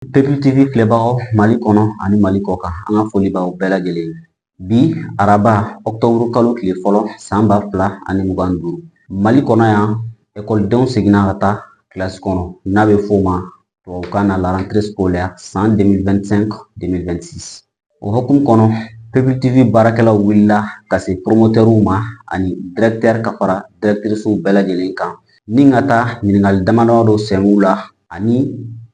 People TV filɛbagaw Mali kɔnɔ ani Mali kɔ kan an ka foli b'aw bɛɛ lajɛlen ye. Bi araba Ɔktɔburu kalo tile fɔlɔ san 2025 Mali kɔnɔ yan ekɔlidenw seginna ka taa kilasi kɔnɔ n'a bɛ f'o ma tubabukan na la rentrée scolaire san 2025-2026. O hukumu kɔnɔ People TV baarakɛlaw wulila ka se promotɛriw ma ani directeur ka fara directricew bɛɛ lajɛlen kan ni ka taa ɲininkali damadama dɔ sɛmɛw la ani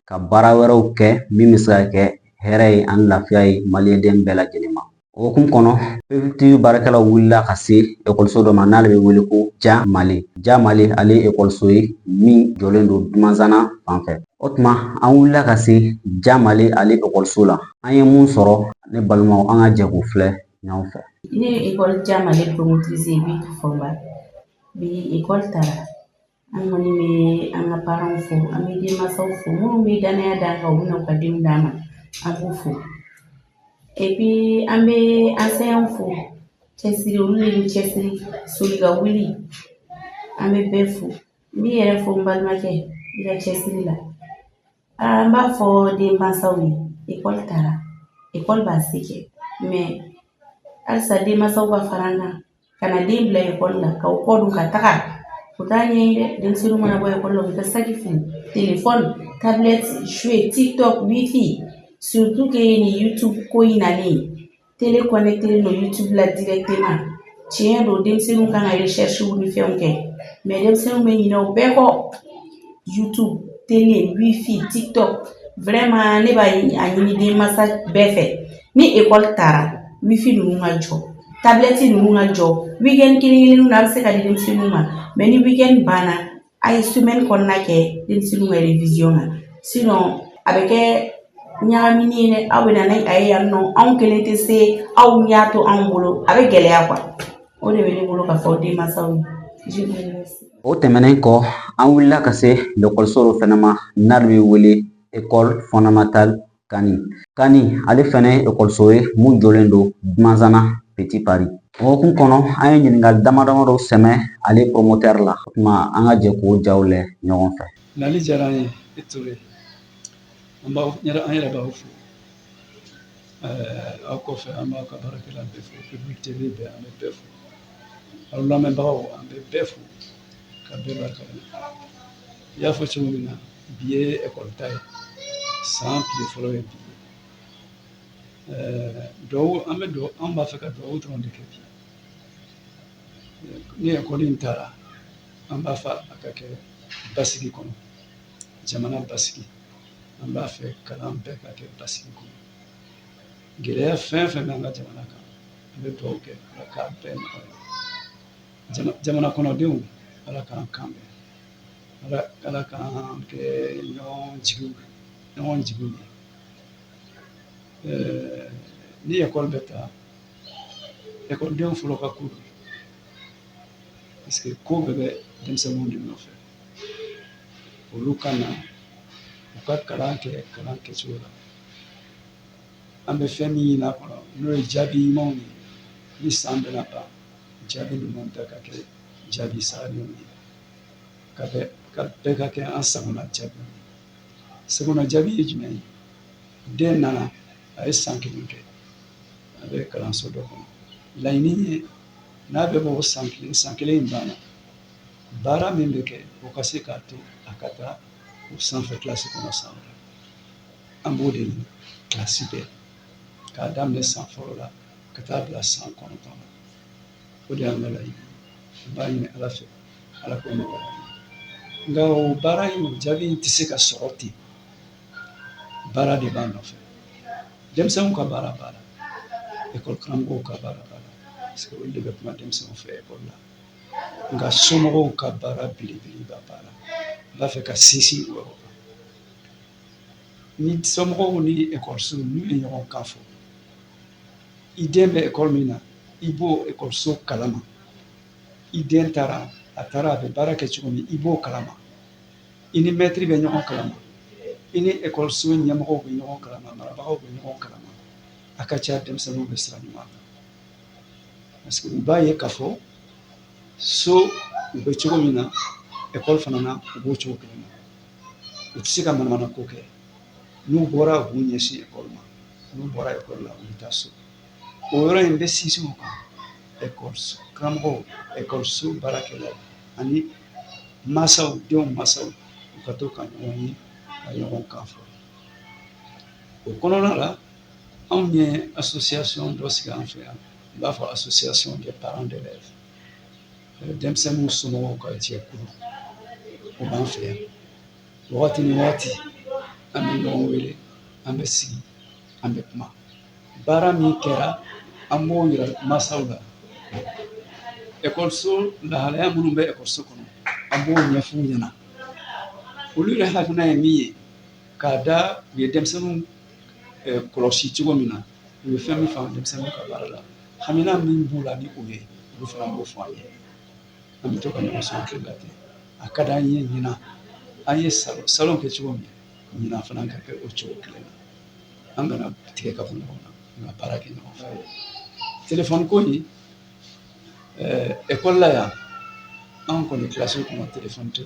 ka baara wɛrɛw kɛ min bɛ se ka kɛ hɛrɛ ye ani lafiya ye maliyɛnden bɛɛ lajɛlen ma. O hukumu kɔnɔ People TV baarakɛlaw wulila ka se ekɔliso dɔ ma n'ale bɛ wele ko Ja Male. Ja Male ale ye ekɔliso ye min jɔlen don Dumanzana fanfɛ. O tuma an wulila ka se Ja Male ale ekɔliso la. An ye mun sɔrɔ ne balimaw an ka jɛ k'o filɛ ɲɔgɔn fɛ. Ne ye ekɔli Ja Male promotrice ye bi Fɔnba. Bi ekɔli taara an kɔni bɛ an ka parents fo an bɛ denmansaw fo minnu bɛ danaya d'an kan u bɛna u ka denw d'an ma an b'u fo et puis an bɛ enseignants fo cɛsiri olu de ni cɛsiri soli ka wuli an bɛ bɛɛ fo n b'i yɛrɛ fo n balimakɛ i ka cɛsiri la an b'a fɔ denmansaw ye ekɔli taara ekɔli b'a se kɛ mais halisa denmansaw ka fara an kan ka na den bila ekɔli la k'aw kɔ don ka taga o t'a ɲɛ ye dɛ denmisɛnninw mana bɔ ekɔli la u bɛ taa saki fili téléphone tablette jouer tiktok wifi surtout que ni youtube ko in nalen télé connecté no youtube la directement tiɲɛ don denmisɛnninw kan ka recherche ni fɛnw kɛ mais denmisɛnninw bɛ ɲinɛ o bɛɛ kɔ youtube télé wifi tiktok vraiment ne b'a ɲini denmansa bɛɛ fɛ ni ekɔli taara wifi ninnu ka jɔ tablette ninnu ka jɔ weekend kelen-kelenninw na a bɛ se ka di denmisɛnninw ma mais ni weekend banna a ye semaine kɔnɔna kɛ denmisɛnninw ka révision na sinon a bɛ kɛ ɲagamini ye dɛ aw bɛ na ni a ye yan nɔ anw kelen tɛ se aw y'a to anw bolo a bɛ gɛlɛya quoi o de bɛ ne bolo ka fɔ denmansaw ye. O tɛmɛnen kɔ an wulila ka se ekɔliso dɔ fɛnɛ ma n'a bɛ wele école fondamentale Kani. Kani ale fɛnɛ ye ekɔliso ye mun jɔlen don Dumanzana Petit Paris. O hukumu kɔnɔ an ye ɲininkali damadama dɔ sɛmɛ ale promoteur la o tuma an ka jɛ k'o jaw lɛ ɲɔgɔn fɛ. Nali diyara an ye i Ture an yɛrɛ b'aw fo aw kɔfɛ an b'aw ka baarakɛla bɛɛ fo People TV bɛɛ an bɛ bɛɛ fo aw lamɛnbagaw an bɛ bɛɛ fo ka bɛɛ barikada i y'a fɔ cogo min na bi ye ekɔli ta ye san tile fɔlɔ ye bi an b'a fɛ ka dugawu dɔrɔn de kɛ bi ni ekɔli in taara an b'a fɛ a ka kɛ basigi kɔnɔ jamana basigi an b'a fɛ kalan bɛɛ ka kɛ basigi kɔnɔ gɛlɛya fɛn fɛn bɛ an ka jamana kan an bɛ dugawu kɛ ala k'a bɛɛ nɔgɔya jamana kɔnɔdenw ala k'an kan bɛn ala k'an kɛ ɲɔgɔn jigiw ye ni ekɔli bɛ taa ekɔlidenw fɔlɔ ka ko don parce que ko bɛɛ bɛ denmisɛnninw de nɔfɛ olu ka na u ka kalan kɛcogo la an bɛ fɛn min ɲini a kɔnɔ n'o ye jaabi ɲumanw ye ni san bɛna ban jaabi ɲumanw ta ka kɛ jaabi sabalenw ye ka bɛɛ ka kɛ an sagona jaabi ye sagona jaabi ye jumɛn ye den nana a ye san 1 kɛ a bɛ kalanso dɔ kɔnɔ laɲini ye n'a bɛ bɔ o san kelen in banna baara min bɛ kɛ o ka se k'a to a ka taa o sanfɛ kilasi kɔnɔ san wɛrɛ an b'o de ɲini kilasi bɛɛ k'a daminɛ san fɔlɔ la ka taa bila san 9 la o de y'an ka laɲini n b'a ɲini ala fɛ ala k'o nɔgɔya nka o baara in o jaabi in tɛ se ka sɔrɔ ten baara de b'a nɔfɛ denmisɛnninw ka baara b'a la ekɔli karamɔgɔw ka baara b'a la parce que olu de bɛ kuma denmisɛnninw fɛ ekɔli la nka somɔgɔw ka baara belebeleba b'a la n b'a fɛ ka sinsin o yɔrɔ kan ni somɔgɔw ni ekɔliso n'u ye ɲɔgɔn kan fɔ i den bɛ ekɔli min na i b'o ekɔliso kalama i den taara a bɛ baara kɛ cogo min i b'o kalama i ni mɛtiri bɛ ɲɔgɔn kalama i ni ekɔliso ɲɛmɔgɔw bɛ ɲɔgɔn kalama marabagaw bɛ ɲɔgɔn kalama a ka ca denmisɛnninw bɛ sira ɲuman kan parce que u b'a ye k'a fɔ so u bɛ cogo min na ekɔli fana na u b'o cogo kelen na u tɛ se ka manamana ko kɛ n'u bɔra k'u ɲɛsin ekɔli ma n'u bɔra ekɔli la u bɛ taa so o yɔrɔ in bɛ sinsin o kan ekɔliso karamɔgɔw ekɔliso baarakɛlaw ani mansaw denw mansaw u ka to ka ɲɔgɔn ye ka ɲɔgɔn kan fɔ o kɔnɔna la anw ye association dɔ sigi an fɛ yan n b'a fɔ association des parents d'élèves denmisɛnninw somɔgɔw ka jɛkulu o b'an fɛ yan wagati ni wagati an bɛ ɲɔgɔn wele an bɛ sigi an bɛ kuma baara min kɛra an b'o yira mansaw la ekɔliso lahalaya minnu bɛ ekɔliso kɔnɔ an b'o ɲɛf'u ɲɛna olu yɛrɛ hakilina ye min ye k'a da u ye denmisɛnninw kɔlɔsi cogo min na u ye fɛn min faamu denmisɛnninw ka baara la hamina min b'u la ni o ye olu fana b'o fɔ an ye an bɛ to ka ɲɔgɔn sɔn tile la ten a ka d'an ye ɲina an ye salon kɛ cogo min ɲina fana ka kɛ o cogo kelen na an kana tigɛ ka bɔ ɲɔgɔn na ka baara kɛ ɲɔgɔn fɛ telefɔni ko in ekɔli la yan an kɔni kilasi kɔnɔ telefɔni tɛ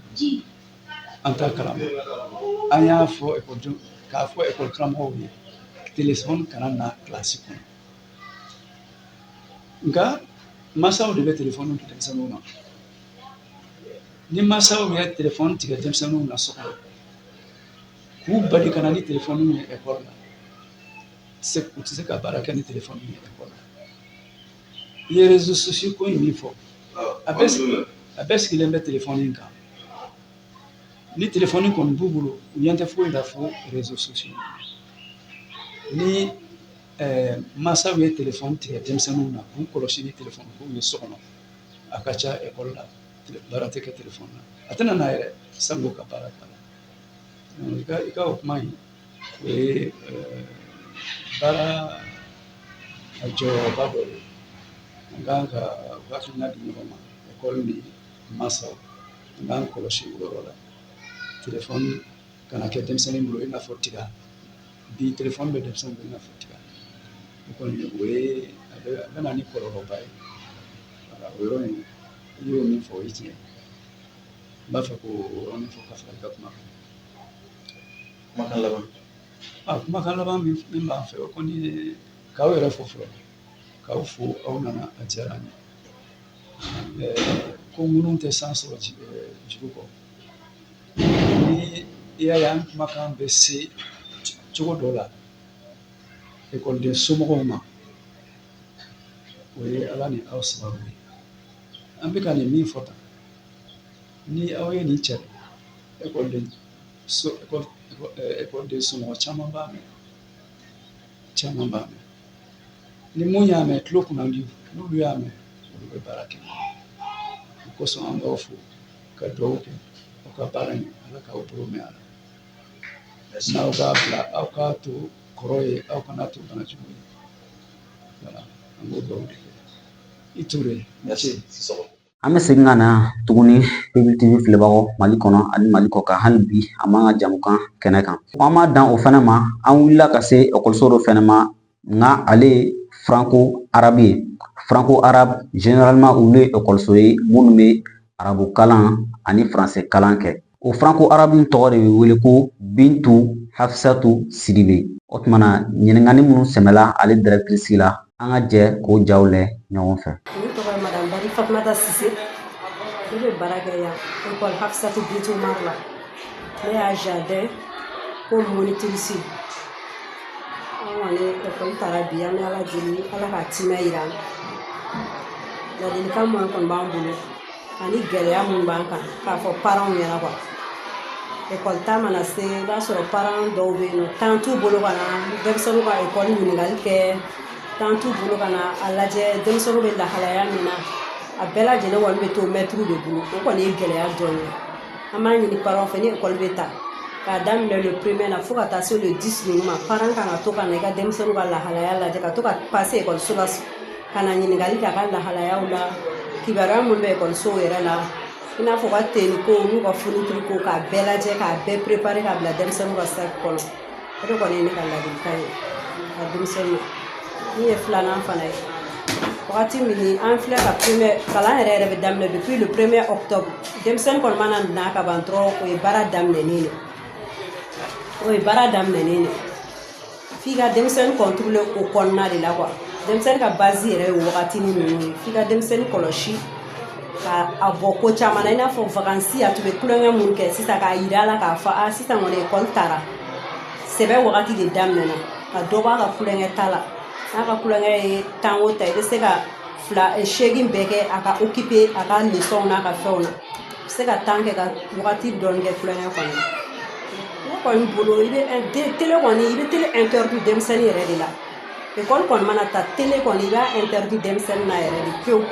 an t'a kalama an y'a fɔ ekɔlidenw k'a fɔ ekɔli karamɔgɔw ye telefɔni kana na kilasi kɔnɔ nka mansaw de bɛ telefɔni di denmisɛnninw ma ni mansaw ye telefɔni tigɛ denmisɛnninw na so kɔnɔ k'u bali ka na ni telefɔni ye ekɔli la u tɛ se ka baara kɛ ni telefɔni ye ekɔli la i ye réseaux sociaux ko in min fɔ a bɛɛ sigilen bɛ telefɔni in kan ni telefɔni kɔni b'u bolo u ɲɛ tɛ foyi la fo réseaux sociaux ni mansaw ye telefɔni tigɛ denmisɛnninw na k'u kɔlɔsi ni telefɔni kow ye so kɔnɔ a ka ca ekɔli la baara tɛ kɛ telefɔni na a tɛna n'a yɛrɛ sango ka baara k'a la i ka o kuma in o ye baara a jɔyɔrɔba dɔ ye an kan ka u hakilina di ɲɔgɔn ma ekɔli ni mansaw an k'an kɔlɔsi o yɔrɔ la telefɔni kana kɛ denmisɛnnin bolo i n'a fɔ tiga bi telefɔni bɛ denmisɛnnin bolo i n'a fɔ tiga o kɔni o ye a bɛ na ni kɔlɔlɔba ye o yɔrɔ in i y'o min fɔ o ye tiɲɛ n b'a fɛ k'o yɔrɔnin fɔ ka fara i ka kuma kan kumakan laban kumakan laban min b'an fɛ o kɔni ye k'aw yɛrɛ fɔ fɔlɔ k'aw fo aw nana a diyara n ye ko minnu tɛ san sɔrɔ juru kɔ ni i y'a ye an kumakan bɛ se cogo dɔ la ekɔliden somɔgɔw ma o ye ala ni aw sababu ye an bɛ ka nin min fɔ tan ni aw ye nin cari ekɔliden somɔgɔ caman b'a mɛn ni mun y'a mɛn tulo kunna di n'olu y'a mɛn olu bɛ baara kɛ o kosɔn an b'aw fo ka dugawu kɛ aw ka baara in ala k'aw bolo mɛn a la n'aw k'a bila aw k'a to kɔrɔ ye aw kana to bana jugu ye voilà an b'o dugawu de kɛ i Ture merci an bɛ segin ka na tuguni PBL TV filɛbagaw Mali kɔnɔ ani Mali kɔ kan hali bi an b'an ka jamukan kɛnɛ kan an m'a dan o fana ma an wulila ka se ekɔliso dɔ fana ma nka ale ye franco arabe ye franco arabe généralement olu ye ekɔliso ye minnu bɛ arabu kalan ani faransɛ kalan kɛ o franco arabe tɔgɔ de bɛ wele ko Bintu Hafisatu Sidibe o tuma na ɲininkali minnu sɛmɛla ale directrice la an ka jɛ k'o jaw lɛ ɲɔgɔn fɛ. Madame Bari Fatmata Sise, ne bɛ baara kɛ yan école Hafisatu Bintu Umaru la ne y'a jardin ko monitrice an kɔni ekɔli taara bi an bɛ ala deli ala ka timɛ yira an na ladilikan minnu kɔni b'an bolo ani gɛlɛya minnu b'an kan k'a fɔ parents ɲɛna quoi ekɔli ta mana se i b'a sɔrɔ parents dɔw bɛ yen nɔ temps t'u bolo ka na denmisɛnninw ka ekɔli ɲininkali kɛ temps t'u bolo ka na a lajɛ denmisɛnninw bɛ lahalaya min na a bɛɛ lajɛlen kɔni bɛ to maître de bolo o kɔni ye gɛlɛya dɔ ye an b'a ɲini parents fɛ ni ekɔli bɛ ta k'a daminɛ le premier na fo ka taa se le 10 ninnu ma parents kan ka to ka na i ka denmisɛnninw ka lahalaya lajɛ ka to ka passer ekɔliso la ka na ɲininkali kɛ a ka lahalayaw la kibaruya minnu bɛ ekɔlisow yɛrɛ la i n'a fɔ ka tenni ko n'u ka fourniture ko k'a bɛɛ lajɛ k'a bɛɛ préparer ka bila denmisɛnninw ka sac kɔnɔ o de kɔni ye ne ka ladilikan ye ka denmisɛnninw min ye filanan fana ye wagati min an filɛ ka kalan yɛrɛ bɛ daminɛ depuis le 1er octobre denmisɛnnin kɔni mana na ka ban dɔrɔn o ye baara daminɛnen de o ye baara daminɛnen de f'i ka denmisɛnnin contrôler o kɔnɔna de la quoi denmisɛnnin ka base yɛrɛ ye wagatinin ninnu ye f'i ka denmisɛnnin kɔlɔsi ka a bɔ ko caman na i n'a fɔ vacances a tun bɛ kulonkɛ mun kɛ sisan k'a yira a la k'a fɔ sisan kɔni école taara sɛbɛ wagati de daminɛna ka dɔ bɔ a ka kulonkɛ ta la n'a ka kulonkɛ ye temps o temps i bɛ se ka 8 bɛɛ kɛ a ka occuper a ka leçon n'a ka fɛnw na i bɛ se ka temps kɛ ka wagati dɔɔni kɛ kulonkɛ kɔnɔ ne kɔni bolo télé kɔni i bɛ télé interdit denmisɛnnin yɛrɛ de la école kɔni mana ta télé kɔni i b'a interdit denmisɛnnin na yɛrɛ de pewu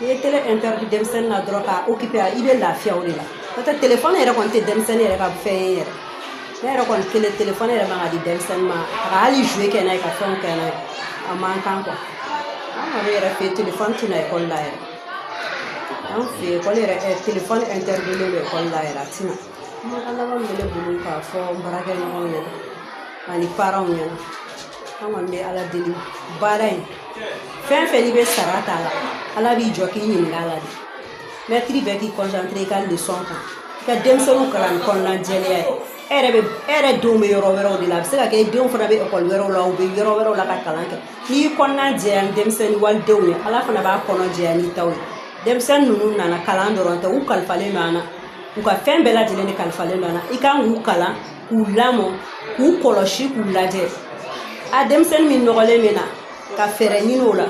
n'i ye télé interdit denmisɛnnin na dɔrɔn k'a occuper i bɛ lafiya o de la n'o tɛ téléphone yɛrɛ kɔni tɛ denmisɛnnin yɛrɛ ka fɛn ye yɛrɛ ne yɛrɛ kɔni téléphone yɛrɛ man ka di denmisɛnnin ma a ka hali jouer kɛ n'a ye ka fɛnw kɛ n'a ye a man kan quoi an kɔni yɛrɛ fɛ yen téléphone tɛna école la yɛrɛ an fɛ yen école yɛrɛ téléphone interdit don école la yɛrɛ a tɛna kumakan laban min bɛ ne bolo k'a fɔ n baarakɛɲɔgɔnw ɲɛna ani parents ɲɛna an kɔni bɛ ala deli baara in fɛn fɛn n'i bɛ sara t'a la ala b'i jɔ k'i ɲininka a la de maître bɛɛ k'i concentré i ka leçon kan i ka denmisɛnninw kalan ni kɔnɔna jɛlenya ye e yɛrɛ denw bɛ yɔrɔ wɛrɛw de la a bɛ se ka kɛ i denw fana bɛ école wɛrɛw la u bɛ yɔrɔ wɛrɛw la ka kalan kɛ n'i y'i kɔnɔna jɛya ni denmisɛnnin walidenw ye ala fana b'a kɔnɔ jɛya n'i taw ye denmisɛnnin ninnu nana kalan dɔrɔn tɛ u kalifalen don an na u ka fɛn bɛɛ lajɛlen de kalifalen don an na i kan k'u kalan k'u lamɔ k'u kɔlɔsi k'u lajɛ a denmisɛnnin min nɔgɔlen bɛ na ka fɛɛrɛ ɲini o la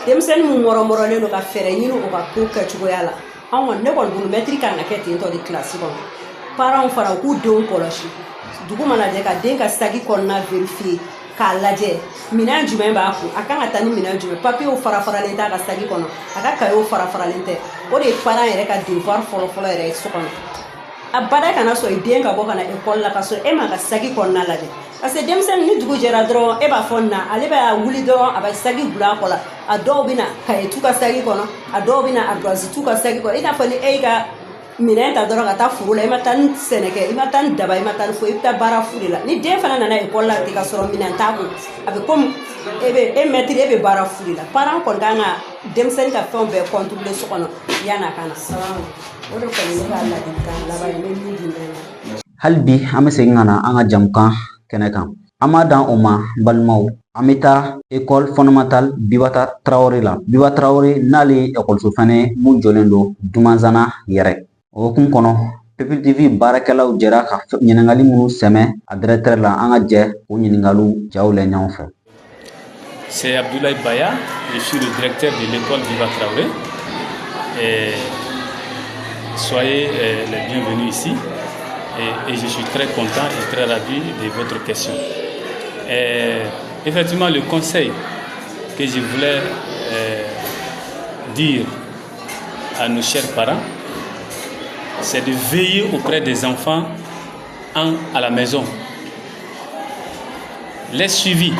denmisɛnnin min mɔrɔmɔrɔlen don ka fɛɛrɛ ɲini o ka ko kɛcogoya la anw kɔni ne kɔni bolo maître kan ka kɛ ten tɔ de kilasi kɔnɔ parents fana u k'u denw kɔlɔsi dugu mana jɛ ka den ka sagi kɔnɔna vérifier k'a lajɛ minɛn jumɛn b'a kun a kan ka taa ni minɛn jumɛn papiyew fara-faralen t'a ka sagi kɔnɔ a ka cahiers fara-faralen tɛ o de ye parent yɛrɛ ka devoir fɔlɔ-fɔlɔ yɛrɛ ye so kɔnɔ a bada kana sɔrɔ i den ka bɔ ka na école la ka sɔrɔ e m'a ka sagi kɔnɔna lajɛ parce que denmisɛnnin ni dugu jɛra dɔrɔn e b'a fɔ na ale b'a wuli dɔrɔn a bɛ sagi bila a kɔ la a dɔw bɛ na cahier t'u ka sagi kɔnɔ a dɔw bɛ na ardoise t'u ka sagi kɔnɔ i n'a fɔ ni e y'i ka minɛn ta dɔrɔn ka taa foro la i ma taa ni sɛnɛ kɛ i ma taa ni daba i ma taa ni foyi i bɛ taa baara fu de la ni den fana nana école la ten ka sɔrɔ minɛn t'a kun a bɛ komi e maître e bɛ baara fu de la parent kɔni kan ka denmisɛnnin ka fɛnw bɛɛ contrôler so kɔnɔ yan'a ka na o de kɔni ne ka ladilikan laban ye ne min di mɛn hali bi an bɛ segin ka na an ka jamukan kɛnɛ kan an b'a dan o ma n balimaw an bɛ taa école fondamentale Bibata Traoré la Biba Traoré n'ale ye ekɔliso fana ye mun jɔlen don Dumanzana yɛrɛ o hukumu kɔnɔ Peuple TV baarakɛlaw jɛra ka ɲininkali minnu sɛmɛ a directeur la an ka jɛ o ɲininkaliw jaaw lɛ ɲɔgɔn fɛ. C'est Abdoulaye Baya, je suis le directeur de l'école Biba Traoré. Soyez les bienvenus ici et je suis très content et très ravi de votre question. Effectivement, le conseil que je voulais dire à nos chers parents, c'est de veiller auprès des enfants à la maison. Les suivis.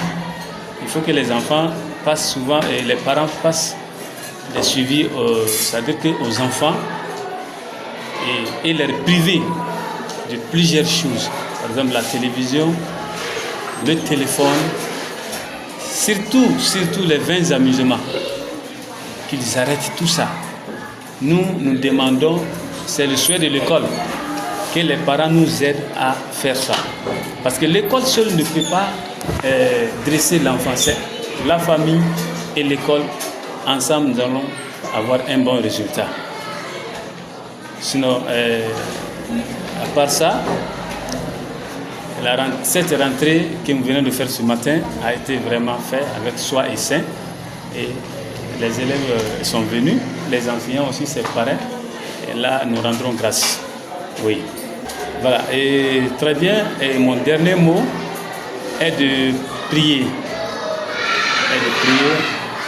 Il faut que les enfants passent souvent et les parents passent les suivis, c'est-à-dire aux enfants et les priver de plusieurs choses. Par exemple, la télévision, le téléphone, surtout les vains amusements. Qu'ils arrêtent tout ça. Nous demandons, c'est le souhait de l'école, que les parents nous aident à faire ça. Parce que l'école seule ne peut pas dresser l'enfant. C'est la famille et l'école, ensemble, nous allons avoir un bon résultat. Sinon, à part ça, cette rentrée que nous venons de faire ce matin a été vraiment faite avec soin et sein. Et les élèves sont venus, les enseignants aussi, c'est pareil. Et là, nous rendrons grâce. Oui. Voilà. Et très bien. Et mon dernier mot est de prier.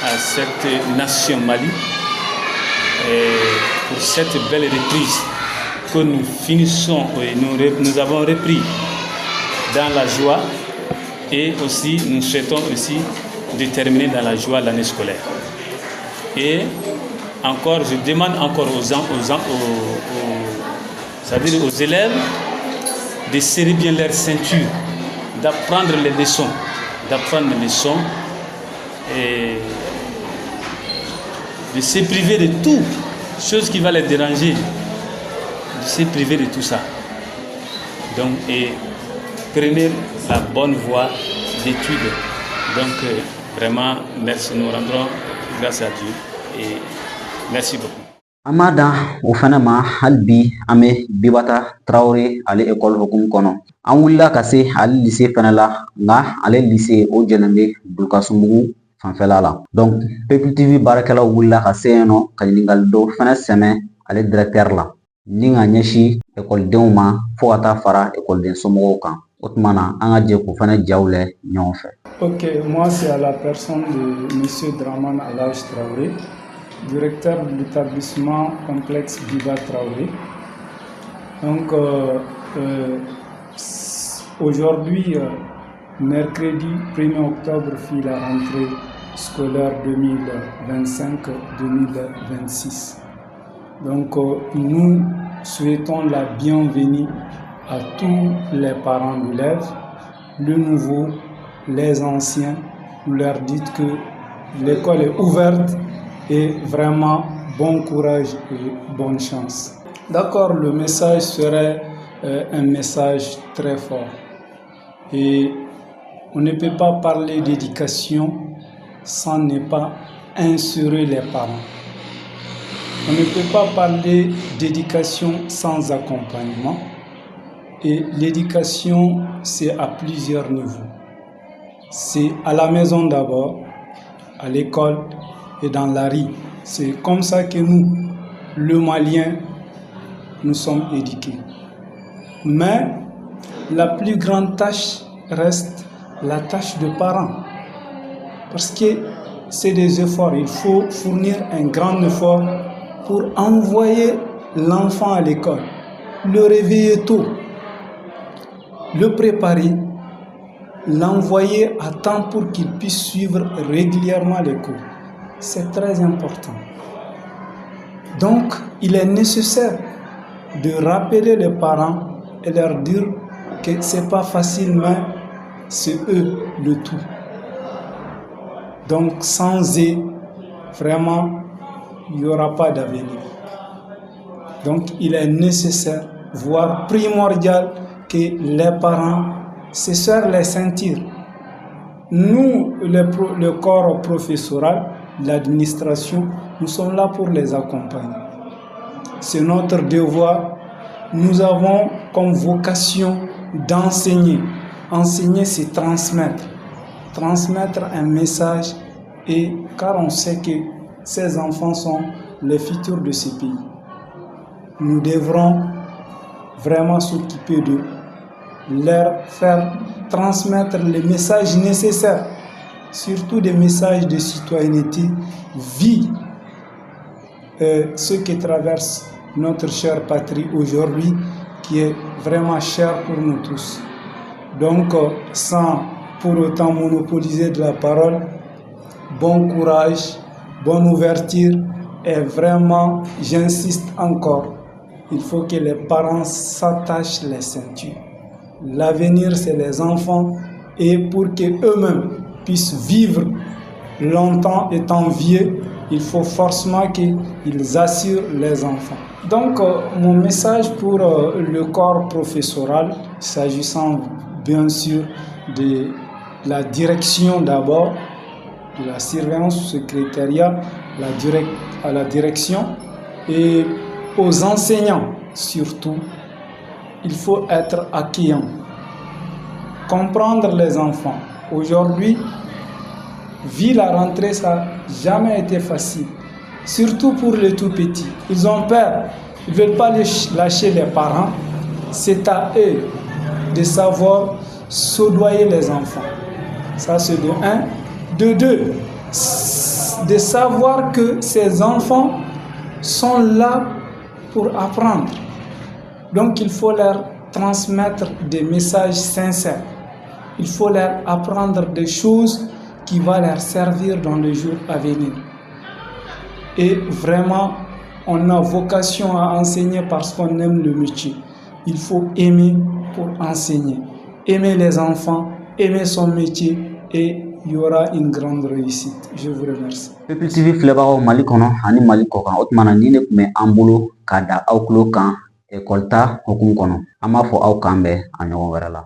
À cette nation Mali pour cette belle reprise que nous finissons et nous avons repris dans la joie et aussi nous souhaitons aussi de terminer dans la joie l'année scolaire. Et encore, je demande encore c'est-à-dire aux élèves de serrer bien leur ceinture, d'apprendre les leçons, et de se priver de tout, chose qui va les déranger, de se priver de tout ça. Donc, et prenez la bonne voie d'études. Donc, vraiment, merci. Nous rendrons grâce à Dieu et merci beaucoup. Amada Ufanama Halbi Ame Bibata Traoré ale école hokum kono. An wulila ka se ale lycée fana la nga ale lycée o jɛnɛn Dulkasumugu fanfɛla la. Donc People TV baarakɛlaw wulila ka se yen nɔ ka ɲininkali dɔ fana sɛmɛ ale directeur la ni ka ɲɛsin ekɔlidenw ma fo ka taa fara ekɔliden somɔgɔw kan. O tuma na an ka jɛ k'u fana jaw lɛ ɲɔgɔn fɛ. Ok, moi c'est à la personne de Monsieur Draman Alage Traoré, directeur de l'établissement complexe Biba Traoré. Donc aujourd'hui, mercredi 1er octobre, fut la rentrée scolaire 2025-2026. Donc nous souhaitons la bienvenue à tous les parents d'élèves, les nouveaux, les anciens. Vous leur dites que l'école est ouverte et vraiment bon courage et bonne chance. D'accord, le message serait un message très fort. Et on ne peut pas parler d'éducation sans ne pas insérer les parents. On ne peut pas parler d'éducation sans accompagnement. Et l'éducation, c'est à plusieurs niveaux. C'est à la maison d'abord, à l'école et dans la rue. C'est comme ça que nous, le Malien, nous sommes éduqués. Mais la plus grande tâche reste la tâche de parents. Parce que c'est des efforts. Il faut fournir un grand effort pour envoyer l'enfant à l'école, le réveiller tôt, le préparer, l'envoyer à temps pour qu'il puisse suivre régulièrement les cours. C'est très important. Donc, il est nécessaire de rappeler les parents et leur dire que ce n'est pas facile, mais c'est eux le tout. Donc, sans eux, vraiment, il n'y aura pas d'avenir. Donc, il est nécessaire, voire primordial, que les parents se serrent les ceintures. Nous, le corps professoral, l'administration, nous sommes là pour les accompagner. C'est notre devoir. Nous avons comme vocation d'enseigner. Enseigner, c'est transmettre. Transmettre un message, et car on sait que ces enfants sont les futurs de ce pays. Nous devrons vraiment s'occuper d'eux, leur faire transmettre les messages nécessaires, surtout des messages de citoyenneté, vie, ce qui traverse notre chère patrie aujourd'hui, qui est vraiment chère pour nous tous. Donc, sans pour autant monopoliser de la parole, bon courage, bonne ouverture, et vraiment, j'insiste encore, il faut que les parents s'attachent les ceintures. L'avenir, c'est les enfants, et pour qu'eux-mêmes puissent vivre longtemps étant vieux, il faut forcément qu'ils assurent les enfants. Donc, mon message pour le corps professoral, s'agissant bien sûr de la direction d'abord, de la surveillance, secrétariat, à la direction, et aux enseignants surtout, il faut être accueillant, comprendre les enfants. Aujourd'hui, vu la rentrée, ça n'a jamais été facile, surtout pour les tout petits. Ils ont peur, ils ne veulent pas lâcher les parents. C'est à eux de savoir soudoyer les enfants. Ça, c'est de 1. De 2, de savoir que ces enfants sont là pour apprendre. Donc, il faut leur transmettre des messages sincères. Il faut leur apprendre des choses qui vont leur servir dans les jours à venir. Et vraiment, on a vocation à enseigner parce qu'on aime le métier. Il faut aimer pour enseigner. Aimer les enfants, aimer son métier, et il y aura une grande réussite. Je vous remercie. People TV filɛbagaw Mali kɔnɔ ani Mali kɔ kan. O tuma na ni ne tun bɛ an bolo k'a da aw tulo kan ekɔli ta hukumu kɔnɔ. An b'a fɔ aw k'an bɛn a ɲɔgɔn wɛrɛ la.